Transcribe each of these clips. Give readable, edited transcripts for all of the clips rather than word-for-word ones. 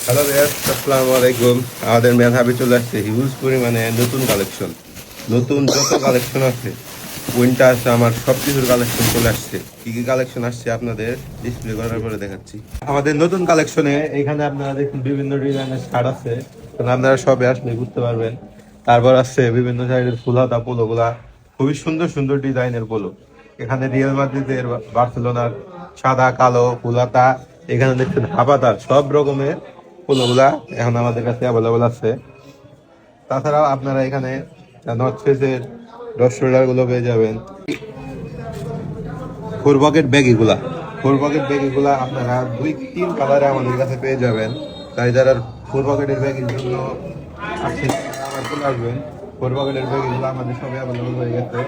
Hello viewers, আসসালামু আলাইকুম। আমাদের মেধাবী চলে আসছে হিউজ পরিমাণে নতুন কালেকশন। নতুন যত কালেকশন আছে উইন্টার আছে, আমার সব কিছুর কালেকশন চলে আসছে। কি কি কালেকশন আসছে আপনাদের ডিসপ্লে করার পরে দেখাচ্ছি। আমাদের নতুন কালেকশনে এখানে আপনারা দেখুন বিভিন্ন ডিজাইনের শার্ট আছে, আপনারা সবে আসলে বুঝতে পারবেন। তারপর আছে বিভিন্ন সাইডের ফুল হাতা পোলো গুলা, খুবই সুন্দর সুন্দর ডিজাইনের পোলো। এখানে রিয়াল মাদ্রিদের, বার্সেলোনার সাদা কালো ফুল হাতা, এখানে দেখছেন হাফাতা, সব রকমের পোলোগুলা এখন আমাদের কাছে অ্যাভেলেবল আছে। তাছাড়াও আপনারা এখানে নর্থ ফেসের ড্রপ শোল্ডার গুলো পেয়ে যাবেন। ফোর পকেট ব্যাগিগুলা, ফোর পকেট ব্যাগিগুলা আপনারা 2-3 কালারে আমাদের কাছে পেয়ে যাবেন। তাই যারা ফোর পকেটের ব্যাগের জন্য আসছে আমার চলে আসবেন। ফোর পকেটের ব্যাগিগুলো আমাদের সবাই অ্যাভেলেবল হয়ে গেছে।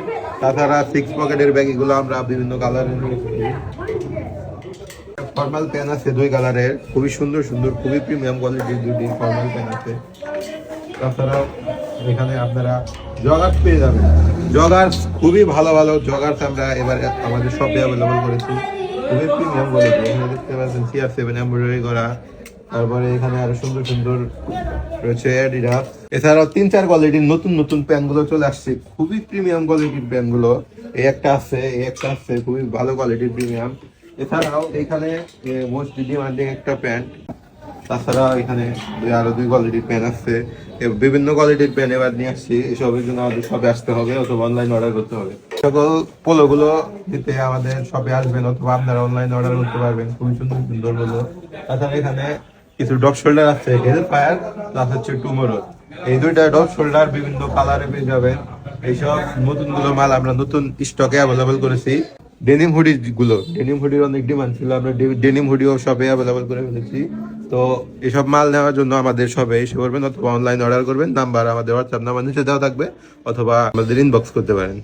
তাছাড়া 6 পকেটের ব্যাগিগুলো আমরা বিভিন্ন কালারের রেখেছি। ফর্মাল প্যান আছে 2 কালারের, খুবই সুন্দর সুন্দর, খুবই প্রিমিয়াম কোয়ালিটির 2টি ফর্মাল প্যান আছে। তাছাড়াও এখানে আপনারা জগার্স পেয়ে যাবেন। জগার্স খুবই ভালো ভালো জগার্স আমরা এবার আমাদের শপে অ্যাভেলেবল করেছি, খুবই প্রিমিয়াম কোয়ালিটি। এখানে দেখতে পাচ্ছেন CR7 এমব্রয়ডারি করা। তারপরে এখানে আরো সুন্দর সুন্দর রয়েছে অ্যাডিডাস। এছাড়াও 3-4 কোয়ালিটির নতুন নতুন প্যান্টগুলো চলে আসছে, খুবই প্রিমিয়াম কোয়ালিটির প্যান্টগুলো। এই একটা আছে, এই একটা আছে, খুবই ভালো কোয়ালিটির প্রিমিয়াম। এছাড়াও এখানে মোস্ট ডিমান্ডিং একটা প্যান্ট। তাছাড়া এখানে আরো 2 কোয়ালিটির পেন আছে। বিভিন্ন কোয়ালিটির পেন এবার নিয়ে আসছি, এসবের জন্য আমাদের শপে আসতে হবে অথবা অনলাইন অর্ডার করতে হবে। সকল পোলোগুলো দিতে আমাদের শপে আসবেন অথবা আপনারা অনলাইন অর্ডার করতে পারবেন, খুবই সুন্দর সুন্দর পোলো। তাছাড়া এখানে কিছু ড্রপ শোল্ডার আছে, হেল ফায়ার প্লাস হচ্ছে টুমোরো। এই 2টা ড্রপ শোল্ডার বিভিন্ন কালারে পেয়ে যাবেন। এইসব নতুন গুলো মাল আমরা নতুন স্টকে অ্যাভেলেবল করেছি। ডেনিম হুডি গুলো, ডেনিম হুডির অনেক ডিমান্ড ছিল, আমরা ডেনিম হুডিও সবে অ্যাভেলেবল করে ফেলেছি। তো এসব মাল নেওয়ার জন্য আমাদের সবে এসে করবেন অথবা অনলাইন অর্ডার করবেন। নাম্বার আমাদের হোয়াটসঅ্যাপ নাম্বার নিচে দেওয়া থাকবে, অথবা আমাদের ইনবক্স করতে পারেন।